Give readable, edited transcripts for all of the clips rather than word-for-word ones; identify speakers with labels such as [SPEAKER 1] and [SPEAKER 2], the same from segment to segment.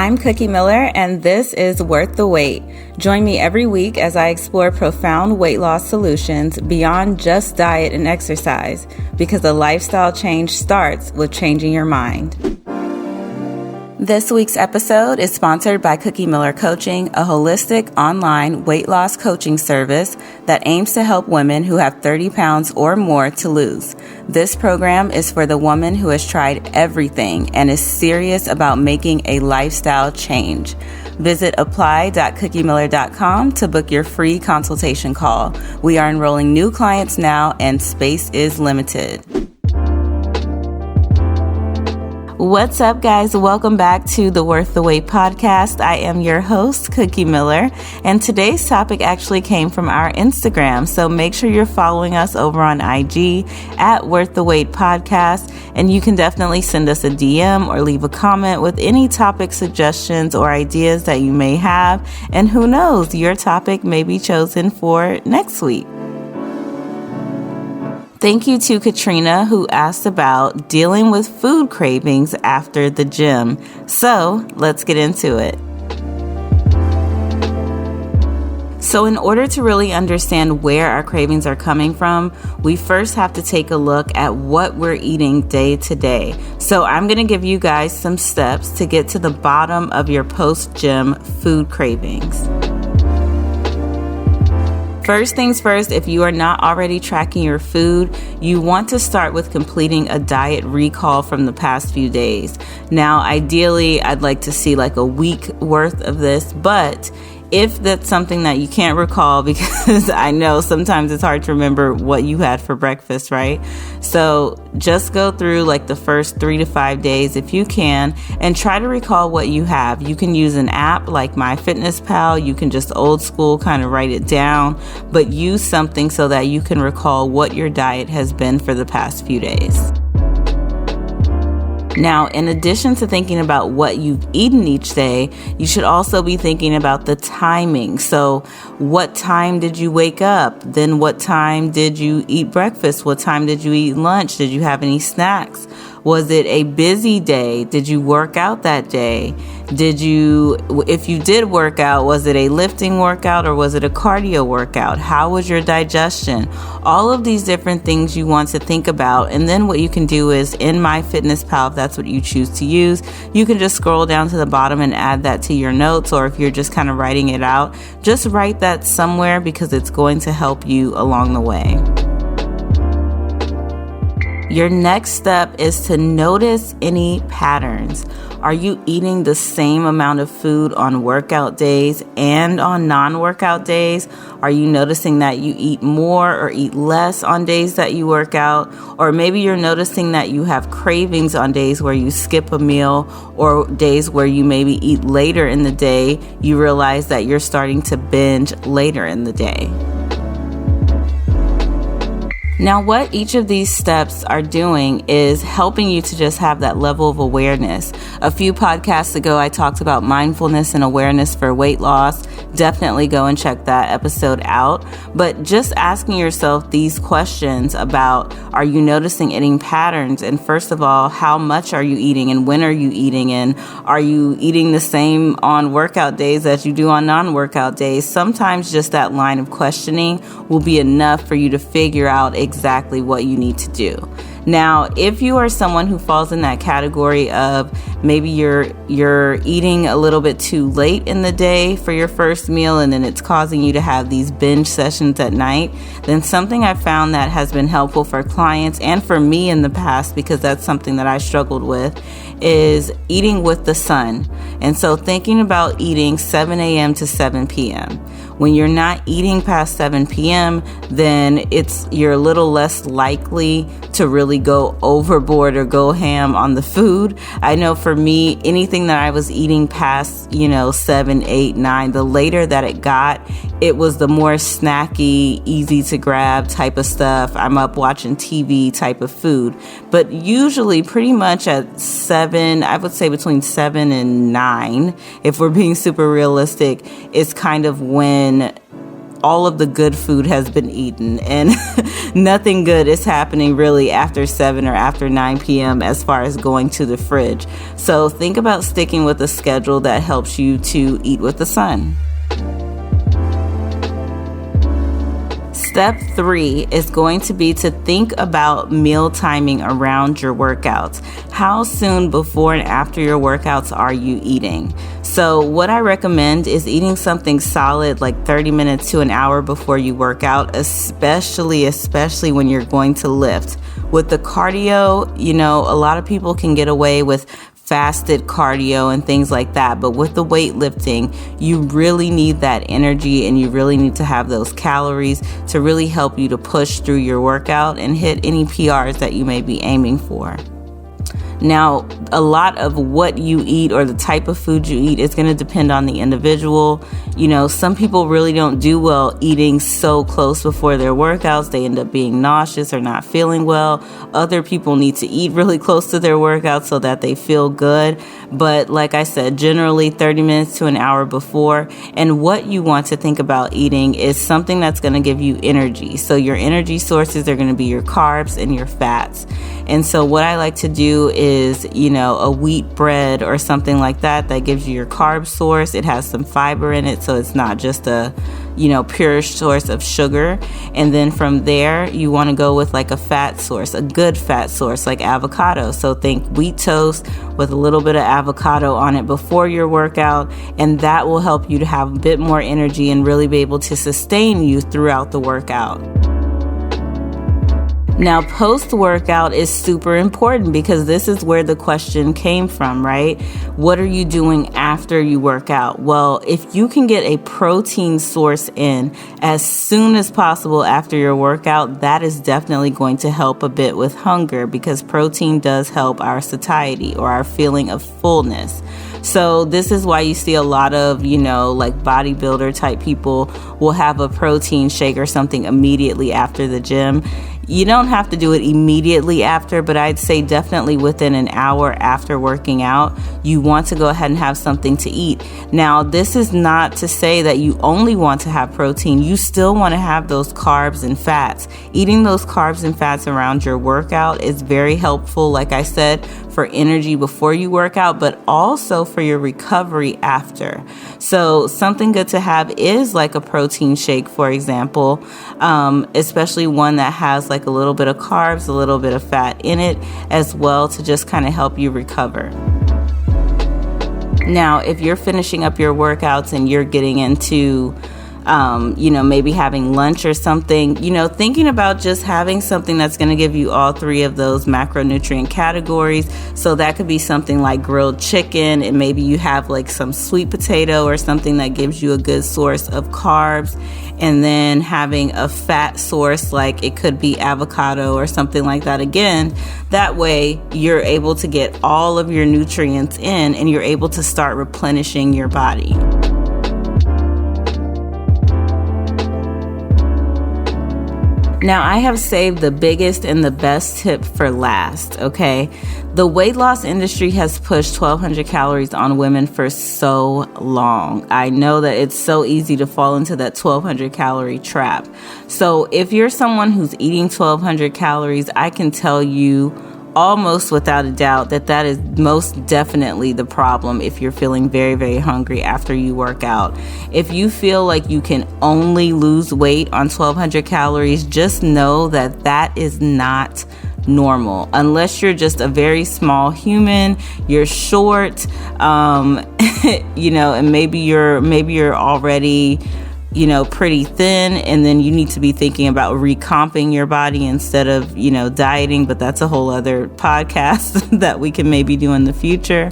[SPEAKER 1] I'm Cookie Miller, and this is Worth the Wait. Join me every week as I explore profound weight loss solutions beyond just diet and exercise, because a lifestyle change starts with changing your mind. This week's episode is sponsored by Cookie Miller Coaching, a holistic online weight loss coaching service that aims to help women who have 30 pounds or more to lose. This program is for the woman who has tried everything and is serious about making a lifestyle change. Visit apply.cookiemiller.com to book your free consultation call. We are enrolling new clients now and space is limited. What's up, guys? Welcome back to the Worth the Wait podcast. I am your host, Cookie Miller, and today's topic actually came from our Instagram, so make sure you're following us over on IG at Worth the Wait podcast, and you can definitely send us a DM or leave a comment with any topic suggestions or ideas that you may have, and who knows, your topic may be chosen for next week. Thank you to Katrina, who asked about dealing with food cravings after the gym. So let's get into it. So in order to really understand where our cravings are coming from, we first have to take a look at what we're eating day to day. So I'm going to give you guys some steps to get to the bottom of your post-gym food cravings. First things first, if you are not already tracking your food, you want to start with completing a diet recall from the past few days. Now, ideally, I'd like to see like a week worth of this, but if that's something that you can't recall, because I know sometimes it's hard to remember what you had for breakfast, right? So just go through like the first 3 to 5 days if you can and try to recall what you have. You can use an app like MyFitnessPal. You can just old school kind of write it down, but use something so that you can recall what your diet has been for the past few days. Now, in addition to thinking about what you've eaten each day, you should also be thinking about the timing. So what time did you wake up? Then what time did you eat breakfast? What time did you eat lunch? Did you have any snacks? Was it a busy day? Did you work out that day? If you did work out, was it a lifting workout or was it a cardio workout? How was your digestion? All of these different things you want to think about. And then what you can do is in MyFitnessPal, if that's what you choose to use, you can just scroll down to the bottom and add that to your notes. Or if you're just kind of writing it out, just write that somewhere because it's going to help you along the way. Your next step is to notice any patterns. Are you eating the same amount of food on workout days and on non-workout days? Are you noticing that you eat more or eat less on days that you work out? Or maybe you're noticing that you have cravings on days where you skip a meal or days where you maybe eat later in the day. You realize that you're starting to binge later in the day. Now, what each of these steps are doing is helping you to just have that level of awareness. A few podcasts ago, I talked about mindfulness and awareness for weight loss. Definitely go and check that episode out. But just asking yourself these questions about, are you noticing eating patterns? And first of all, how much are you eating and when are you eating? And are you eating the same on workout days as you do on non-workout days? Sometimes just that line of questioning will be enough for you to figure out exactly what you need to do. Now, if you are someone who falls in that category of maybe you're eating a little bit too late in the day for your first meal and then it's causing you to have these binge sessions at night, then something I found that has been helpful for clients and for me in the past, because that's something that I struggled with, is eating with the sun. And so thinking about eating 7 a.m. to 7 p.m. When you're not eating past 7 p.m., then you're a little less likely to really go overboard or go ham on the food. I know for me, anything that I was eating past, 7, 8, 9, the later that it got, it was the more snacky, easy to grab type of stuff. I'm up watching TV type of food. But usually pretty much at 7, I would say between 7 and 9, if we're being super realistic, is kind of when all of the good food has been eaten, and nothing good is happening really after 7 or after 9 p.m. as far as going to the fridge. So think about sticking with a schedule that helps you to eat with the sun. Step 3 is going to be to think about meal timing around your workouts. How soon before and after your workouts are you eating? So what I recommend is eating something solid like 30 minutes to an hour before you work out, especially when you're going to lift. With the cardio, a lot of people can get away with fasted cardio and things like that. But with the weightlifting, you really need that energy and you really need to have those calories to really help you to push through your workout and hit any PRs that you may be aiming for. Now, a lot of what you eat or the type of food you eat is going to depend on the individual. Some people really don't do well eating so close before their workouts. They end up being nauseous or not feeling well. Other people need to eat really close to their workouts so that they feel good. But like I said, generally 30 minutes to an hour before. And what you want to think about eating is something that's going to give you energy. So your energy sources are going to be your carbs and your fats. And so what I like to do is, a wheat bread or something like that gives you your carb source. It has some fiber in it, so it's not just a, pure source of sugar. And then from there, you want to go with like a fat source, a good fat source like avocado. So think wheat toast with a little bit of avocado on it before your workout, and that will help you to have a bit more energy and really be able to sustain you throughout the workout. Now, post-workout is super important because this is where the question came from, right? What are you doing after you work out? Well, if you can get a protein source in as soon as possible after your workout, that is definitely going to help a bit with hunger because protein does help our satiety or our feeling of fullness. So this is why you see a lot of, like bodybuilder type people will have a protein shake or something immediately after the gym. You don't have to do it immediately after, but I'd say definitely within an hour after working out, you want to go ahead and have something to eat. Now, this is not to say that you only want to have protein. You still want to have those carbs and fats. Eating those carbs and fats around your workout is very helpful, like I said, for energy before you work out, but also for your recovery after. So something good to have is like a protein shake, for example, especially one that has like a little bit of carbs, a little bit of fat in it as well to just kind of help you recover. Now, if you're finishing up your workouts and you're getting into maybe having lunch or something, thinking about just having something that's going to give you all three of those macronutrient categories. So that could be something like grilled chicken, and maybe you have like some sweet potato or something that gives you a good source of carbs. And then having a fat source, like it could be avocado or something like that. Again, that way you're able to get all of your nutrients in and you're able to start replenishing your body. Now, I have saved the biggest and the best tip for last, okay? The weight loss industry has pushed 1,200 calories on women for so long. I know that it's so easy to fall into that 1,200 calorie trap. So if you're someone who's eating 1,200 calories, I can tell you almost without a doubt that is most definitely the problem if you're feeling very, very hungry after you work out. If you feel like you can only lose weight on 1,200 calories, just know that is not normal. Unless you're just a very small human, you're short, and maybe you're already pretty thin, and then you need to be thinking about recomping your body instead of, dieting, but that's a whole other podcast that we can maybe do in the future.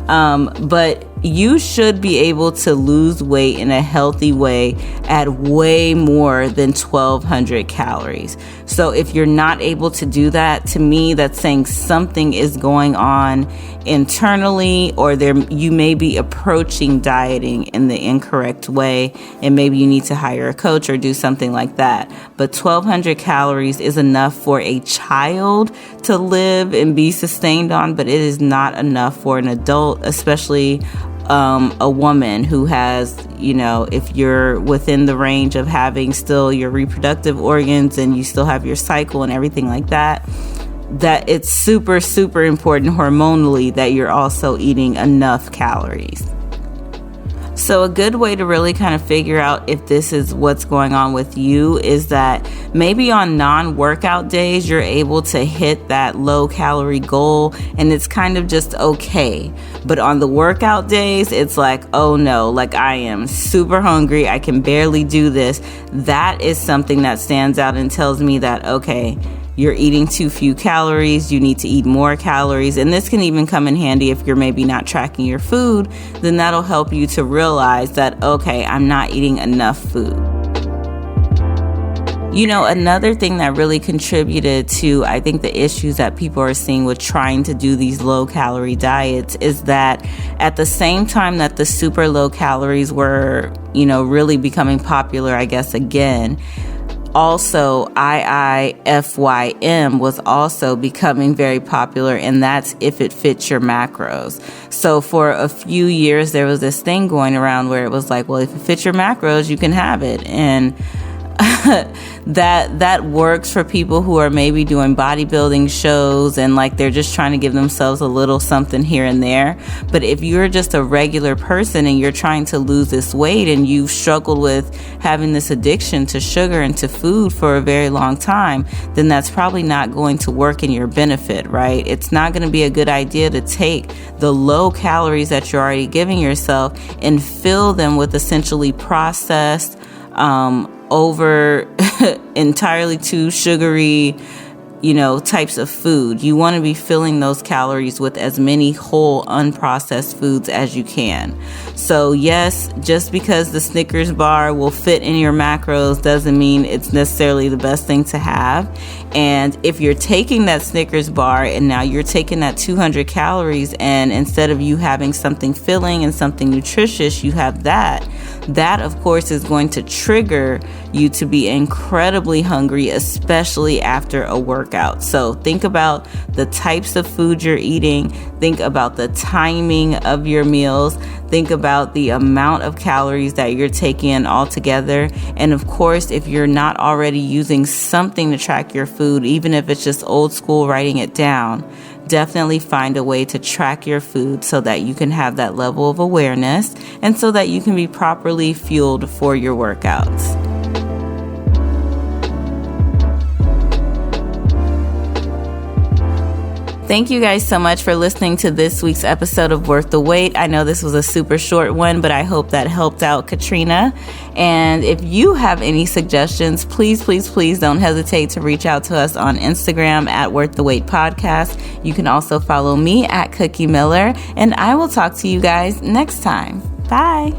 [SPEAKER 1] But you should be able to lose weight in a healthy way at way more than 1,200 calories. So if you're not able to do that, to me, that's saying something is going on internally, or you may be approaching dieting in the incorrect way, and maybe you need to hire a coach or do something like that. But 1,200 calories is enough for a child to live and be sustained on, but it is not enough for an adult, especially a woman who has, if you're within the range of having still your reproductive organs and you still have your cycle and everything like that, that it's super, super important hormonally that you're also eating enough calories. So a good way to really kind of figure out if this is what's going on with you is that maybe on non-workout days, you're able to hit that low calorie goal and it's kind of just okay. But on the workout days, it's like, oh no, like I am super hungry. I can barely do this. That is something that stands out and tells me that, okay, you're eating too few calories, you need to eat more calories. And this can even come in handy if you're maybe not tracking your food, then that'll help you to realize that, okay, I'm not eating enough food. Another thing that really contributed to, I think, the issues that people are seeing with trying to do these low calorie diets is that at the same time that the super low calories were, really becoming popular, I guess, again, also, IIFYM was also becoming very popular, and that's if it fits your macros. So for a few years, there was this thing going around where it was like, well, if it fits your macros, you can have it. And that works for people who are maybe doing bodybuilding shows and like they're just trying to give themselves a little something here and there. But if you're just a regular person and you're trying to lose this weight and you've struggled with having this addiction to sugar and to food for a very long time, then that's probably not going to work in your benefit, right? It's not going to be a good idea to take the low calories that you're already giving yourself and fill them with essentially processed, over entirely too sugary, types of food. You want to be filling those calories with as many whole unprocessed foods as you can. So yes, just because the Snickers bar will fit in your macros doesn't mean it's necessarily the best thing to have. And if you're taking that Snickers bar and now you're taking that 200 calories and instead of you having something filling and something nutritious, you have that of course is going to trigger you to be incredibly hungry, especially after a workout. So think about the types of food you're eating. Think about the timing of your meals. Think about the amount of calories that you're taking in altogether. And of course, if you're not already using something to track your food, even if it's just old school writing it down, definitely find a way to track your food so that you can have that level of awareness and so that you can be properly fueled for your workouts. Thank you guys so much for listening to this week's episode of Worth the Wait. I know this was a super short one, but I hope that helped out Katrina. And if you have any suggestions, please don't hesitate to reach out to us on Instagram at Worth the Wait Podcast. You can also follow me at Cookie Miller, and I will talk to you guys next time. Bye.